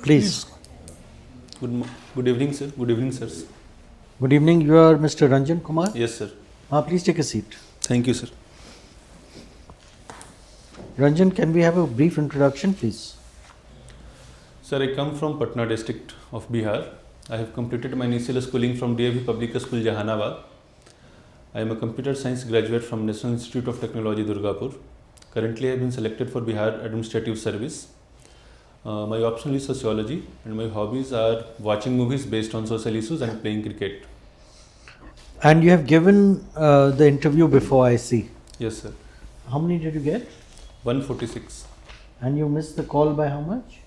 Please. Good evening, sir. Good evening, sirs. Good evening. You are Mr. Ranjan Kumar? Yes, sir. Please take a seat. Thank you, sir. Ranjan, can we have a brief introduction, please? Sir, I come from Patna district of Bihar. I have completed my initial schooling from DAV Public School, Jahanabad. I am a computer science graduate from National Institute of Technology, Durgapur. Currently, I have been selected for Bihar Administrative Service. My option is sociology, and my hobbies are watching movies based on social issues and playing cricket. And you have given the interview before, I see. Yes, sir. How many did you get? 146. And you missed the call by how much?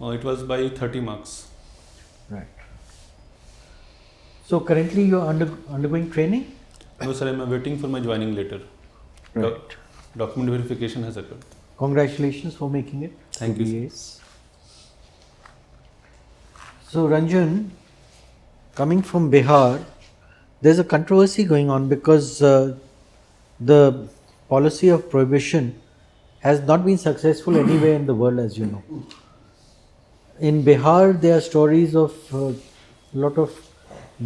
It was by 30 marks. Right. So currently you are undergoing training? No, sir, I am waiting for my joining letter. Right. Document verification has occurred. Congratulations for making it. Thank you, sir. IAS. So Ranjan, coming from Bihar, there's a controversy going on because the policy of prohibition has not been successful anywhere in the world, as you know. In Bihar, there are stories of a lot of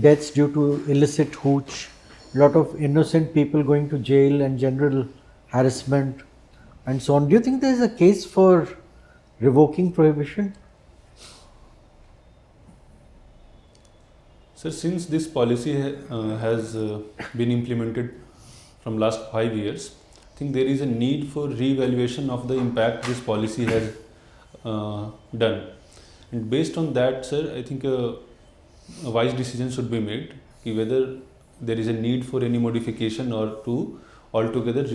deaths due to illicit hooch, a lot of innocent people going to jail and general harassment and so on. Do you think there is a case for revoking prohibition? Sir, since this policy has been implemented from last 5 years, I think there is a need for re-evaluation of the impact this policy has done. And based on that, sir, I think a wise decision should be made whether there is a need for any modification or to altogether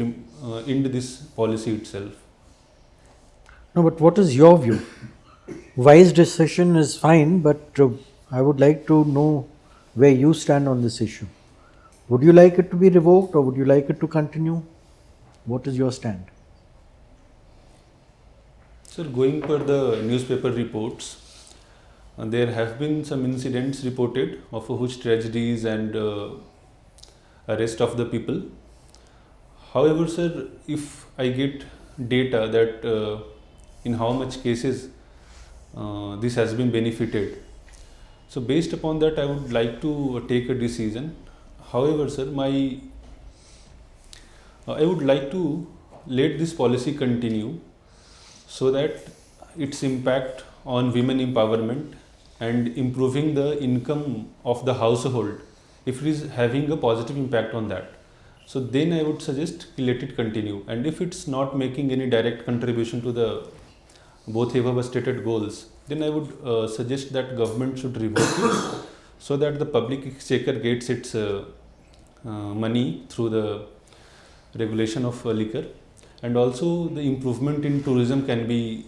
end this policy itself. No, but what is your view? Wise decision is fine, but I would like to know where you stand on this issue. Would you like it to be revoked or would you like it to continue? What is your stand? Sir, going per the newspaper reports, there have been some incidents reported of huge tragedies and arrest of the people. However, sir, if I get data that in how much cases this has been benefited, so based upon that I would like to take a decision. However, sir, I would like to let this policy continue so that its impact on women empowerment and improving the income of the household, if it is having a positive impact on that, so then I would suggest let it continue. And if it's not making any direct contribution to the both above stated goals, then I would suggest that government should revoke it so that the public exchequer gets its money through the regulation of liquor, and also the improvement in tourism can be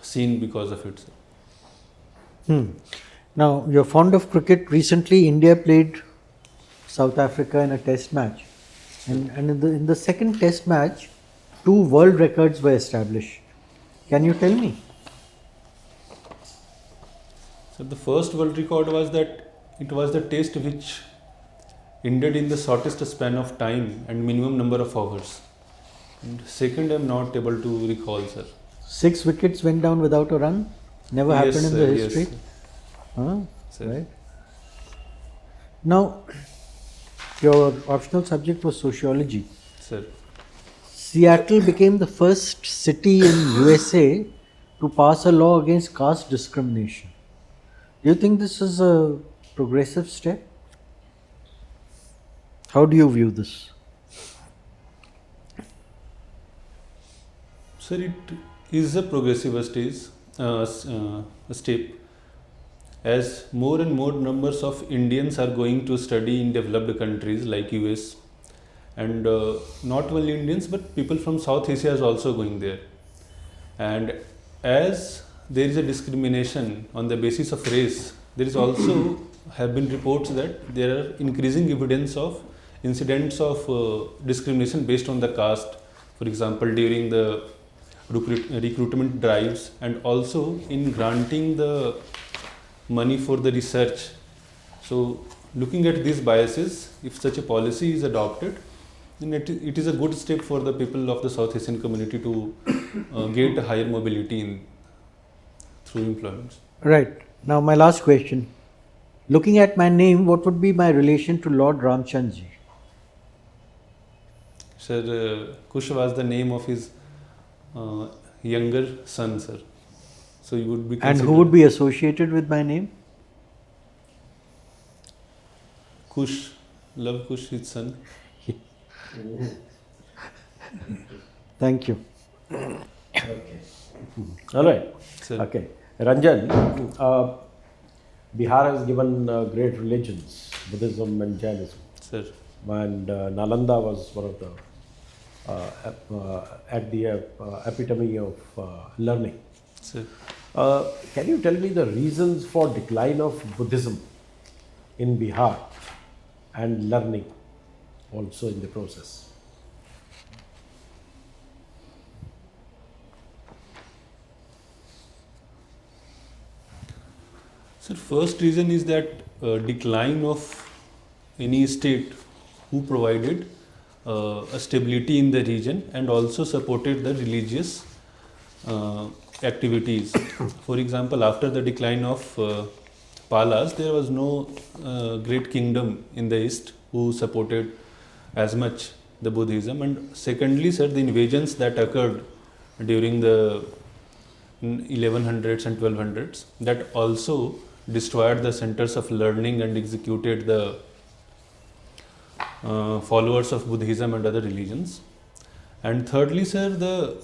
seen because of it, sir. Now, you're fond of cricket. Recently, India played South Africa in a test match. And in the second test match, 2 world records were established. Can you tell me? So the first world record was that it was the test which ended in the shortest span of time and minimum number of hours. And second, I am not able to recall, sir. 6 wickets went down without a run? Never Yes, happened in sir, the yes, history? sir. Huh? Sir. Right. Now, your optional subject was sociology. Sir. Seattle became the first city in USA to pass a law against caste discrimination. Do you think this is a progressive step? How do you view this? Sir, it is a progressive step, as more and more numbers of Indians are going to study in developed countries like US, and not only Indians but people from South Asia is also going there. And as there is a discrimination on the basis of race, there is also have been reports that there are increasing evidence of incidents of discrimination based on the caste, for example during the recruitment drives and also in granting the money for the research. So looking at these biases, if such a policy is adopted, then it is a good step for the people of the South Asian community to get a higher mobility through employments. Right. Now, my last question. Looking at my name, what would be my relation to Lord Ramchandji? Sir, Kush was the name of his uh, younger son, sir. So you would be And considered who would be associated with my name? Kush, love Kush, his son. Thank you. All right. Sir. Okay. Ranjan, Bihar has given great religions, Buddhism and Jainism. Sir. And Nalanda was one of the at the epitome of learning. Sir. Can you tell me the reasons for decline of Buddhism in Bihar and learning also in the process? Sir, first reason is that decline of any state who provided a stability in the region and also supported the religious activities. For example, after the decline of Palas, there was no great kingdom in the east who supported as much the Buddhism. And secondly, sir, the invasions that occurred during the 1100s and 1200s that also destroyed the centers of learning and executed the followers of Buddhism and other religions. And thirdly, sir, the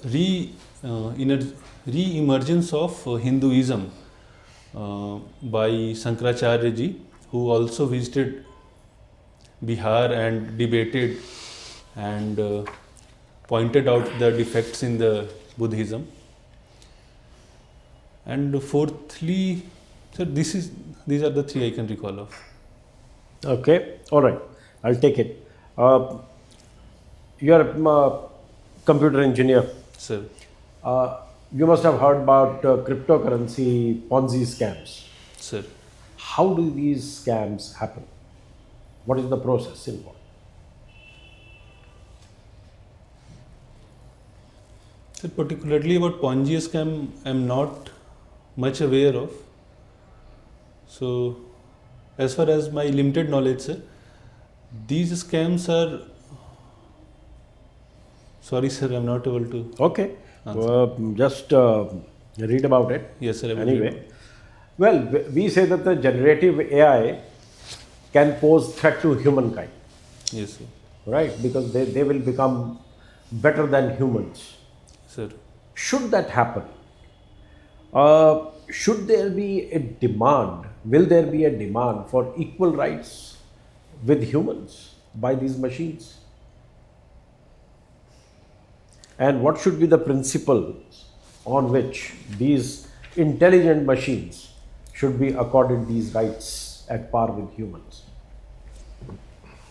re-emergence of Hinduism by Shankaracharya ji, who also visited Bihar and debated and pointed out the defects in the Buddhism. And fourthly, sir, these are the three I can recall of. Okay, all right, I'll take it. You're a computer engineer. Sir. You must have heard about cryptocurrency Ponzi scams. Sir. How do these scams happen? What is the process involved? Sir, particularly about Ponzi scam, I'm not much aware of. So, as far as my limited knowledge, sir, these scams are. Sorry, sir, I'm not able to. Okay, just read about it. Yes, sir. I will Anyway, read. well, we say that the generative AI can pose threat to humankind, Yes, sir. right? Because they will become better than humans. Sir. Should that happen? Should there be a demand? Will there be a demand for equal rights with humans by these machines? And what should be the principles on which these intelligent machines should be accorded these rights at par with humans?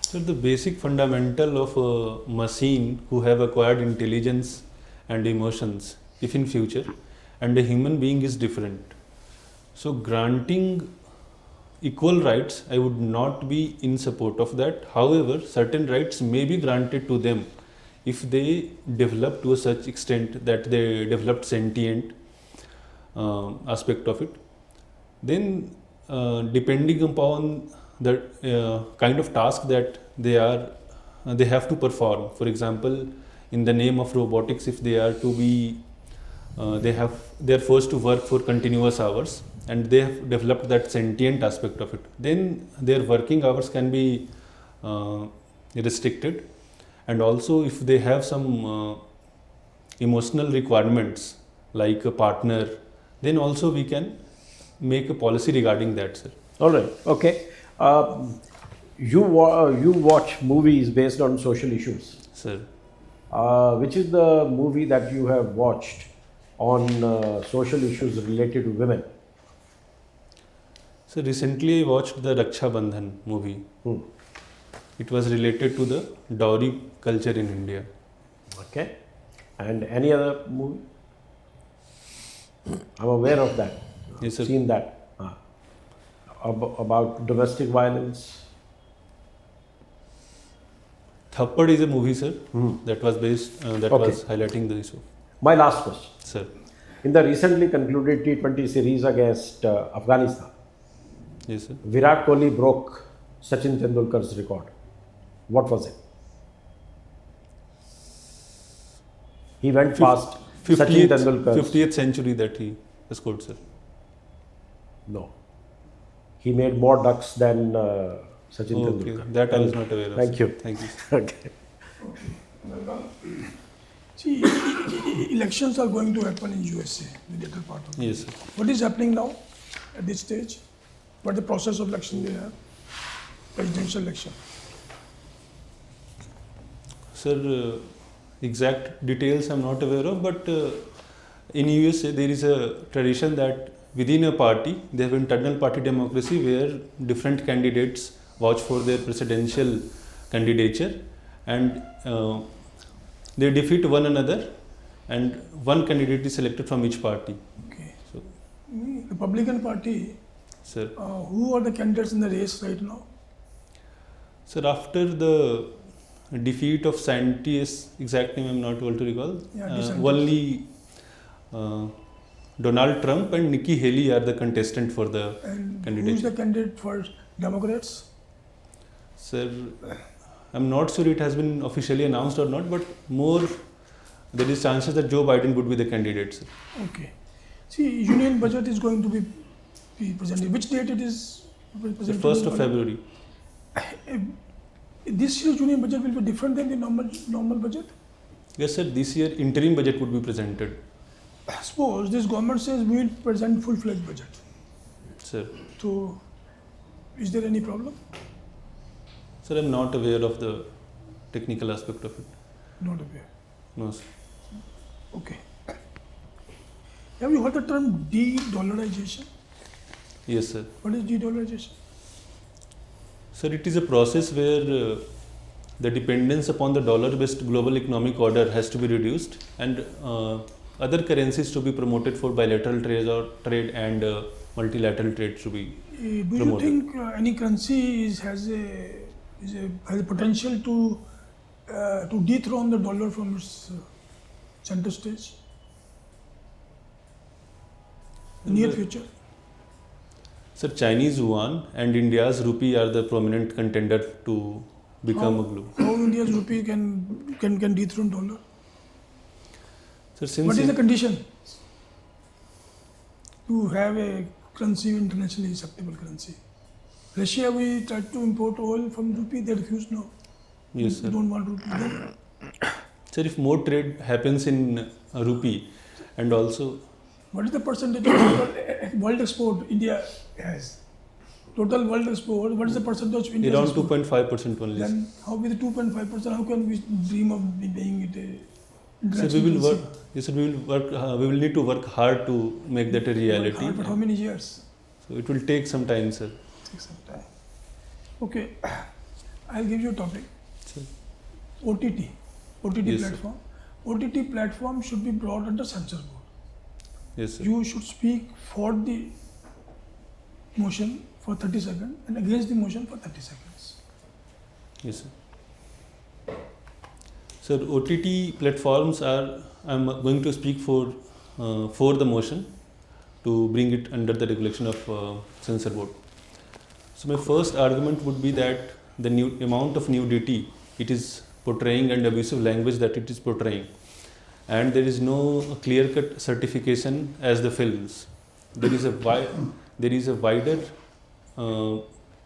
So the basic fundamental of a machine who have acquired intelligence and emotions, if in future, and a human being is different. So granting equal rights, I would not be in support of that. However, certain rights may be granted to them if they develop to a such extent that they developed sentient aspect of it. Then depending upon the kind of task that they have to perform. For example, in the name of robotics, if they are to be they are forced to work for continuous hours and they have developed that sentient aspect of it, then their working hours can be restricted. And also if they have some emotional requirements like a partner, then also we can make a policy regarding that, sir. All right. Okay. You watch movies based on social issues. Sir. Which is the movie that you have watched on social issues related to women? So recently I watched the Raksha Bandhan movie. It was related to the dowry culture in India. Okay. And any other movie? I'm aware of that. Yes, sir. Seen that. About domestic violence. Thappad is a movie, sir, that was based, that Okay. was highlighting the issue. My last question. Sir. In the recently concluded T20 series against Afghanistan, Yes, sir. Virat Kohli broke Sachin Tendulkar's record. What was it? He went past Sachin 50th, Tendulkar's. 50th century that he scored, sir. No. He made more ducks than Sachin Okay, Tendulkar. that I was not aware of. Thank sir. you. Thank you. Okay. See, elections are going to happen in USA, the later part of it. Yes, sir. What is happening now at this stage? What the process of election they have? Presidential election. Sir, exact details I'm not aware of, but in USA there is a tradition that within a party they have internal party democracy where different candidates vouch for their presidential candidature and they defeat one another and one candidate is selected from each party. Okay. So, Republican Party, sir, who are the candidates in the race right now? sir, after the defeat of scientists, exact name I'm not able to recall, Yeah, DeSantis. only Donald Trump and Nikki Haley are the contestant for the And who candidate. is the candidate for Democrats? Sir, I'm not sure it has been officially announced or not, but more there is chances that Joe Biden would be the candidate, sir. Okay. See, union budget is going to be presented. Which date it is The presented? 1st of February. This year's union budget will be different than the normal budget. Yes, sir, this year interim budget would be presented, Suppose this government says we will present full-fledged budget. sir. So, is there any problem? Sir, I'm not aware of the technical aspect of it. Not aware. No, sir. Okay. Have you heard the term de-dollarization? Yes, sir. What is de-dollarization? Sir, it is a process where the dependence upon the dollar-based global economic order has to be reduced and other currencies to be promoted for bilateral trade and multilateral trade to be Do you promoted. think any currency has a potential to dethrone the dollar from its center stage? Near future. Sir, Chinese yuan and India's rupee are the prominent contender to become a global. How India's rupee can dethrone dollar? Sir, since What is the condition to have a currency, internationally acceptable currency? Russia, we tried to import oil from rupee, they refused now. yes, We sir. don't want rupee then. Sir, if more trade happens in rupee and also What is the percentage of total world export India has? Total world export, what is the percentage of India's around export? 2.5% only. sir. Then how with the 2.5%, how can we dream of being it a So we will work. Yes, sir, we will work. We will need to work hard to make that a reality. But how many years? So it will take some time, sir. Take some time. Okay, I'll give you a topic. Sir. OTT Yes, sir. platform. OTT platform should be brought under censor board. Yes, sir. You should speak for the motion for 30 seconds and against the motion for 30 seconds. Yes, sir. Sir, OTT platforms are. I'm going to speak for the motion to bring it under the regulation of censor board. So my first argument would be that the new amount of nudity it is portraying and abusive language that it is portraying, and there is no clear-cut certification as the films. There is a wider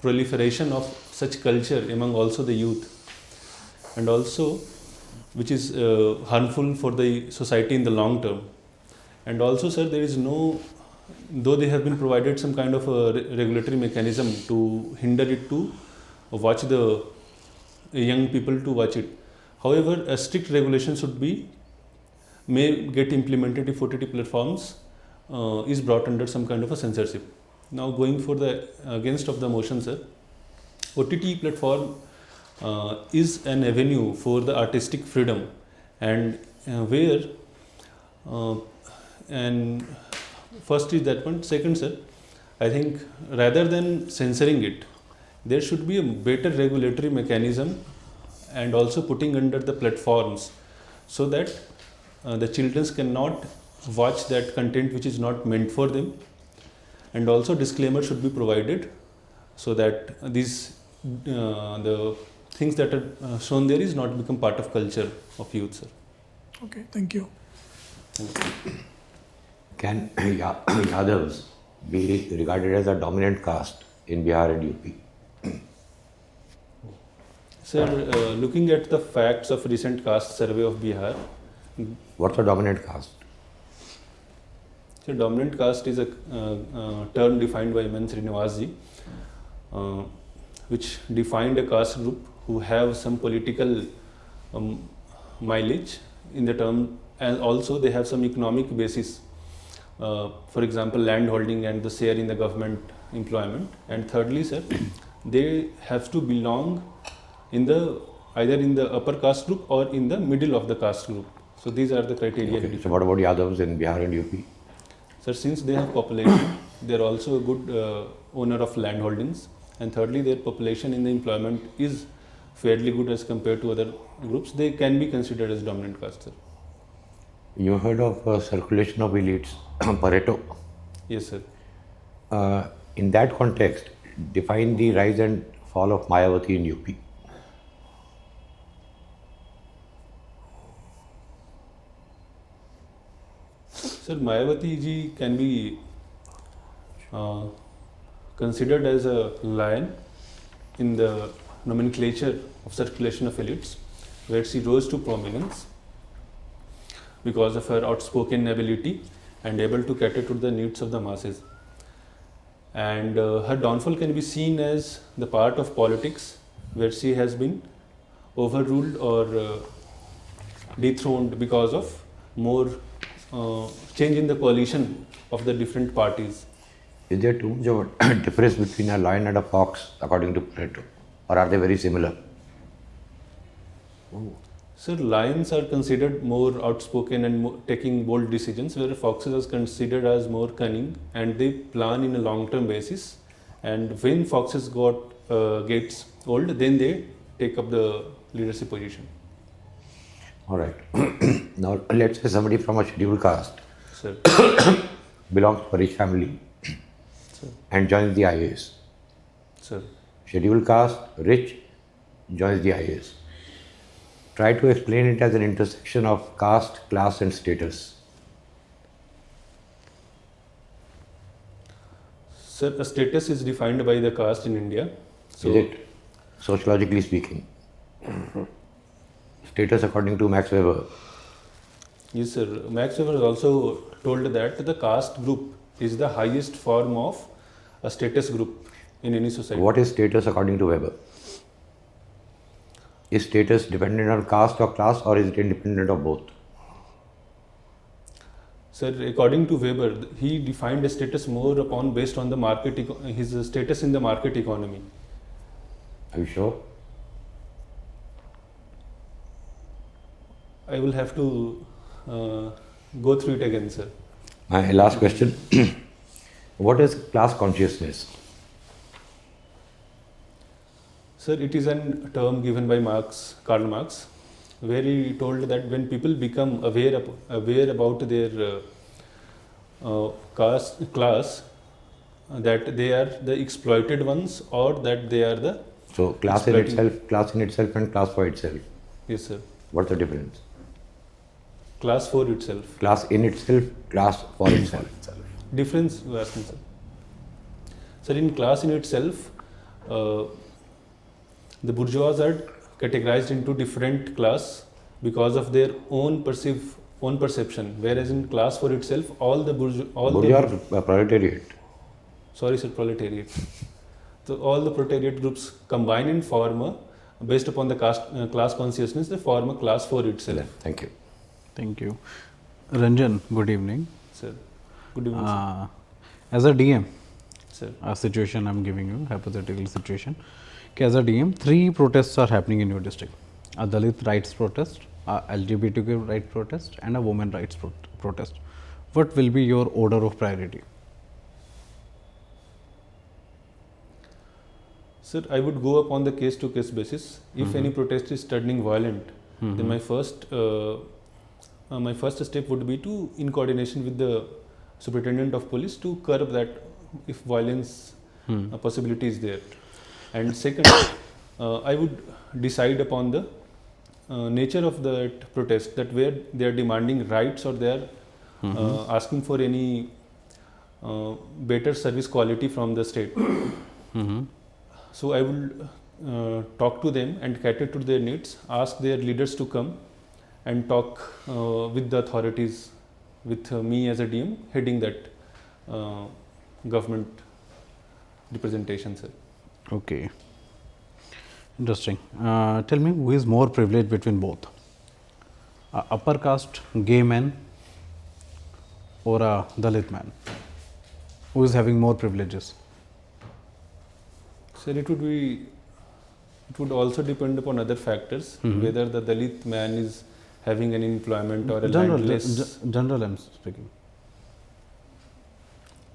proliferation of such culture among also the youth, and also which is harmful for the society in the long term. And also, sir, there is no, though they have been provided some kind of a regulatory mechanism to hinder it to watch the young people to watch it. However, a strict regulation may get implemented if OTT platforms is brought under some kind of a censorship. Now, going for the against of the motion, sir, OTT platform is an avenue for the artistic freedom, and where and first is that one. Second, sir, I think rather than censoring it, there should be a better regulatory mechanism and also putting under the platforms so that the children cannot watch that content which is not meant for them, and also disclaimer should be provided so that these the things that are shown there is not become part of culture of youth, sir. Okay, thank you. Can Yadavs be regarded as a dominant caste in Bihar and UP? Sir, looking at the facts of recent caste survey of Bihar, What's a dominant caste? so dominant caste is a term defined by M.N. Srinivasji, which defined a caste group who have some political mileage in the term, and also they have some economic basis. For example, land holding and the share in the government employment. And thirdly, sir, they have to belong in the either in the upper caste group or in the middle of the caste group. So these are the criteria. Okay. So what about Yadavs in Bihar and UP? Sir, since they have population, they are also a good owner of land holdings. And thirdly, their population in the employment is fairly good as compared to other groups. They can be considered as dominant caste, sir. You heard of circulation of elites, Pareto. Yes, sir. In that context, define the rise and fall of Mayawati in UP. Sir, Mayawati ji can be considered as a lion in the nomenclature of circulation of elites, where she rose to prominence because of her outspoken ability and able to cater to the needs of the masses. And her downfall can be seen as the part of politics where she has been overruled or dethroned because of more change in the coalition of the different parties. Is there too much of a difference between a lion and a fox according to Pareto? Or are they very similar? Sir, lions are considered more outspoken and more taking bold decisions, where foxes are considered as more cunning and they plan in a long-term basis. And when foxes gets old, then they take up the leadership position. All right. Now, let's say somebody from a scheduled caste Sir, belongs to a rich family sir, and joins the IAS. sir. Scheduled caste, rich, joins the IAS. Try to explain it as an intersection of caste, class, and status. Sir, a status is defined by the caste in India. So, Is it? Sociologically speaking. Status according to Max Weber. yes, sir. Max Weber also told that the caste group is the highest form of a status group in any society. What is status according to Weber? Is status dependent on caste or class, or is it independent of both? Sir, according to Weber, he defined a status more upon based on the market, his status in the market economy. Are you sure? I will have to go through it again, sir. My last question. What is class consciousness? Sir, it is a term given by Karl Marx, where he told that when people become aware about their class, that they are the exploited ones or that they are the So class in exploiting- itself and class for itself. Yes, sir. What's the difference? Class for itself. Class in itself, class for itself. Difference you are asking, sir. Sir, in class in itself, the bourgeois are categorized into different class because of their own perception, whereas in class for itself, all the Bourgeois or proletariat. sorry, sir, proletariat. So all the proletariat groups combine and form based upon the class consciousness, they form a class for itself. Thank you. Thank you. Ranjan, good evening. Sir, good evening, sir. As a DM, Sir. a situation I'm giving you, hypothetical situation. Okay, as a DM, 3 protests are happening in your district. A Dalit rights protest, a LGBTQ rights protest and a women rights protest. What will be your order of priority? Sir, I would go upon the case-to-case basis. If any protest is turning violent, then my first my first step would be to, in coordination with the superintendent of police, to curb that if violence possibility is there. And second, I would decide upon the nature of that protest, that where they are demanding rights or they are asking for any better service quality from the state. So I will talk to them and cater to their needs, ask their leaders to come and talk with the authorities, with me as a DM heading that government representation, sir. Okay. Interesting. Tell me, who is more privileged between both? A upper caste gay man or a Dalit man? Who is having more privileges? Sir, it would also depend upon other factors, whether the Dalit man is having an employment or a landless. General, I'm speaking.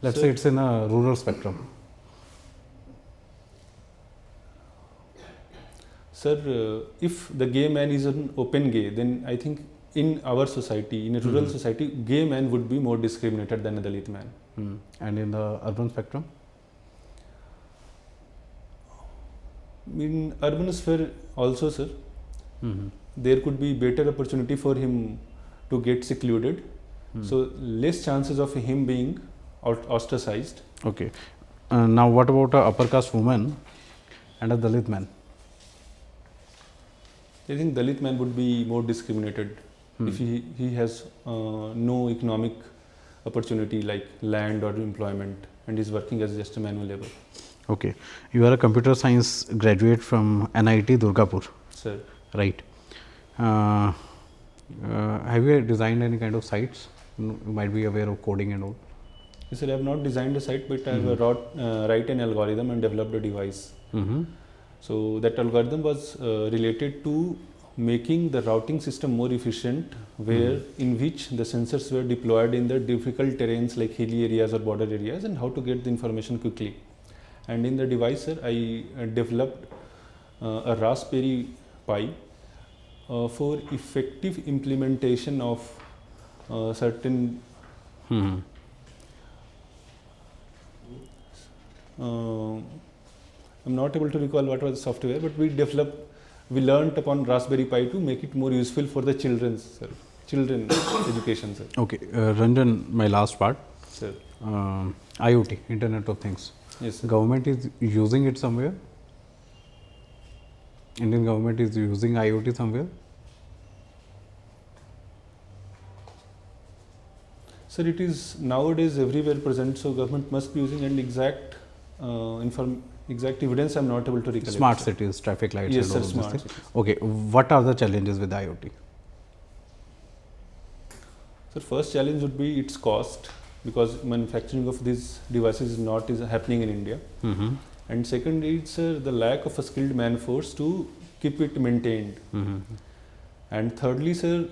Let's Sir, say it's in a rural spectrum. Sir, if the gay man is an open gay, then I think in our society, in a rural society, gay man would be more discriminated than a Dalit man. And in the urban spectrum? In urban sphere also, sir, there could be better opportunity for him to get secluded. So less chances of him being ostracized. Okay. Now, what about a upper caste woman and a Dalit man? I think Dalit man would be more discriminated if he has no economic opportunity like land or employment and is working as just a manual labor. Okay. You are a computer science graduate from NIT Durgapur, Sir, right? Have you designed any kind of sites? You might be aware of coding and all. yes, sir, I have not designed a site, but I have write an algorithm and developed a device. So that algorithm was related to making the routing system more efficient, where in which the sensors were deployed in the difficult terrains like hilly areas or border areas, and how to get the information quickly. And in the device, sir, I developed a Raspberry Pi for effective implementation of certain I'm not able to recall what was the software, but we learnt upon Raspberry Pi to make it more useful for the children education, sir. Okay, Ranjan, my last part. Sir. IoT, Internet of Things. Yes, sir. Government is using it somewhere? Indian government is using IoT somewhere? Sir, it is nowadays everywhere present, so government must be using, and exact evidence I am not able to recollect. Smart sir. cities, traffic lights. Yes, and all sir, of smart these things. cities. Okay, what are the challenges with IoT? So first challenge would be its cost, because manufacturing of these devices is happening in India. And second is the lack of a skilled man force to keep it maintained. And thirdly, sir,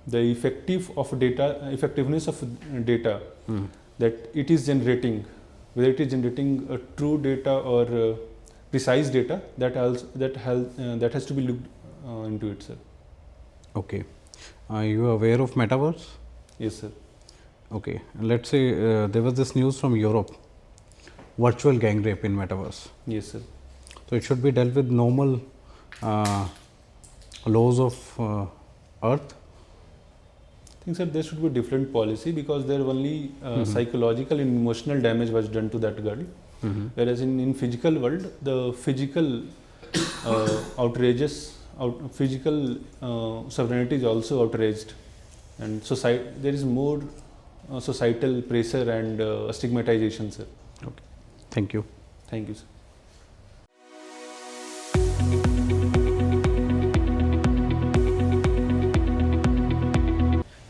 the effectiveness of data that it is generating, whether it is generating a true data or precise data, that has to be looked into it, sir. Okay. Are you aware of metaverse? Yes, sir. Okay. Let's say there was this news from Europe, virtual gang rape in metaverse. Yes, sir. So it should be dealt with normal laws of Earth. I think, sir, there should be a different policy, because there only psychological and emotional damage was done to that girl. Whereas in physical world, the physical physical sovereignty is also outraged, and there is more societal pressure and stigmatization, sir. Okay. Thank you. Thank you, sir.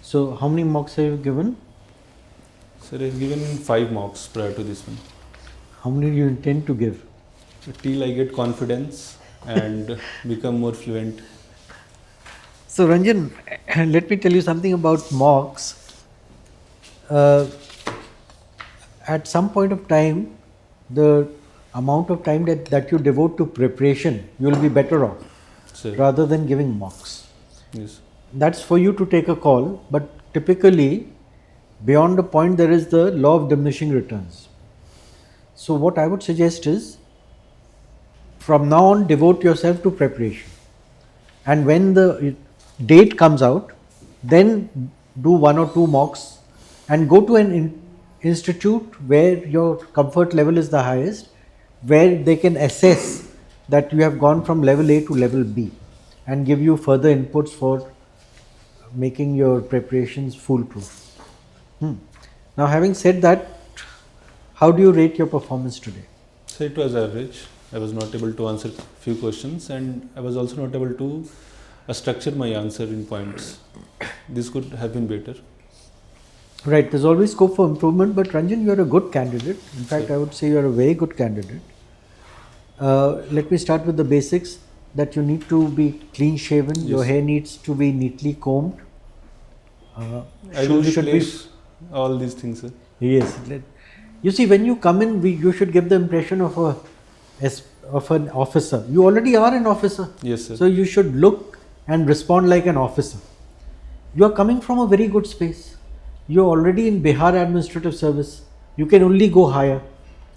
So, how many mocks have you given? Sir, I have given 5 mocks prior to this one. How many do you intend to give? Till I get confidence and become more fluent. So, Ranjan, let me tell you something about mocks. At some point of time, the amount of time that you devote to preparation, you will be better off Sir. rather than giving mocks. Yes. that's for you to take a call, but typically beyond the point there is the law of diminishing returns. So what I would suggest is, from now on devote yourself to preparation, and when the date comes out, then do 1 or 2 mocks and go to an institute where your comfort level is the highest, where they can assess that you have gone from level A to level B and give you further inputs for making your preparations foolproof. Now, having said that, how do you rate your performance today? So it was average. I was not able to answer few questions, and I was also not able to structure my answer in points. This could have been better. Right, there's always scope for improvement, but Ranjan, you are a good candidate. In fact, I would say you are a very good candidate. Let me start with the basics, that you need to be clean shaven, Yes. your hair needs to be neatly combed. I will replace all these things, sir. Yes. You see, when you come in, you should give the impression of an officer. You already are an officer. Yes, sir. So you should look and respond like an officer. You are coming from a very good space. You are already in Bihar Administrative Service. You can only go higher.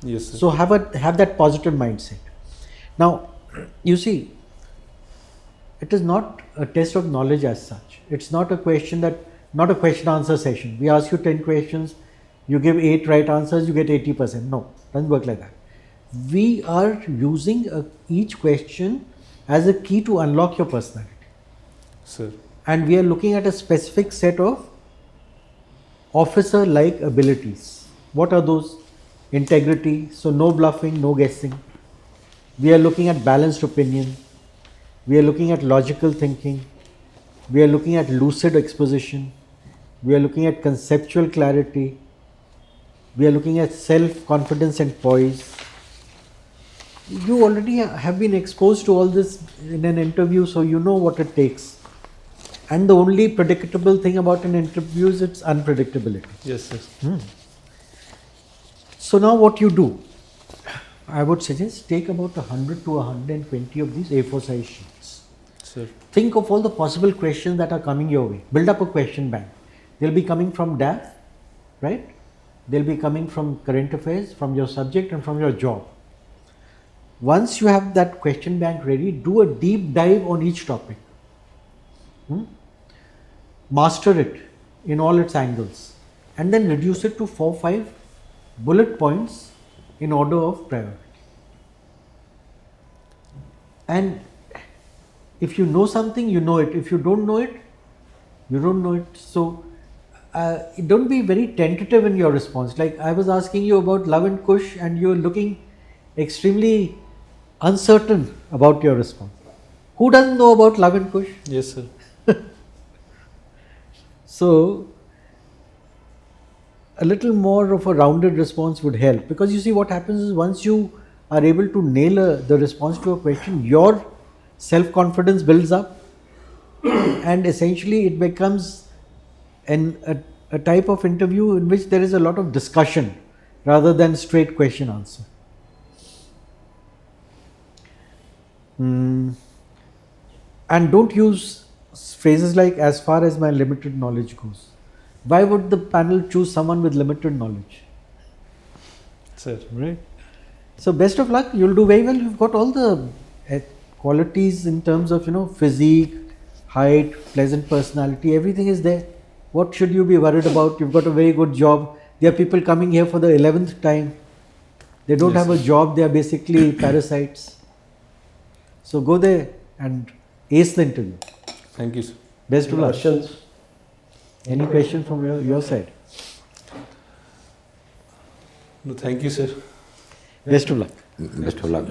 Yes, sir. So have that positive mindset. Now, you see, it is not a test of knowledge as such. It's not a question answer session. We ask you 10 questions, you give 8 right answers, you get 80%. No, doesn't work like that. We are using each question as a key to unlock your personality. Sir. And we are looking at a specific set of officer-like abilities. What are those? Integrity, so no bluffing, no guessing. We are looking at balanced opinion. We are looking at logical thinking. We are looking at lucid exposition. We are looking at conceptual clarity. We are looking at self-confidence and poise. You already have been exposed to all this in an interview, so you know what it takes. And the only predictable thing about an interview is its unpredictability. Yes, sir. So now what you do, I would suggest take about 100 to 120 of these A4 size sheets. Sir. Think of all the possible questions that are coming your way. Build up a question bank. They'll be coming from DAF, right? They'll be coming from current affairs, from your subject and from your job. Once you have that question bank ready, do a deep dive on each topic. Master it in all its angles and then reduce it to 4-5 bullet points in order of priority. And if you know something, you know it. If you don't know it, you don't know it. So don't be very tentative in your response. Like I was asking you about love and kush and you're looking extremely uncertain about your response. Who doesn't know about love and kush? Yes, sir. So a little more of a rounded response would help, because you see what happens is once you are able to nail the response to a question, your self-confidence builds up and essentially it becomes a type of interview in which there is a lot of discussion rather than straight question answer. And don't use phrases like as far as my limited knowledge goes. Why would the panel choose someone with limited knowledge? Sir. Right. So best of luck. You'll do very well. You've got all the qualities in terms of physique, height, pleasant personality. Everything is there. What should you be worried about? You've got a very good job. There are people coming here for the 11th time. They don't Yes, have a job. They are basically parasites. So go there and ace the interview. Thank you, sir. Best of luck. Questions? Any question from your side? No, thank you, sir. Best of luck. Best of luck.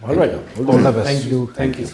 All right. All the best. Thank you. Thank you.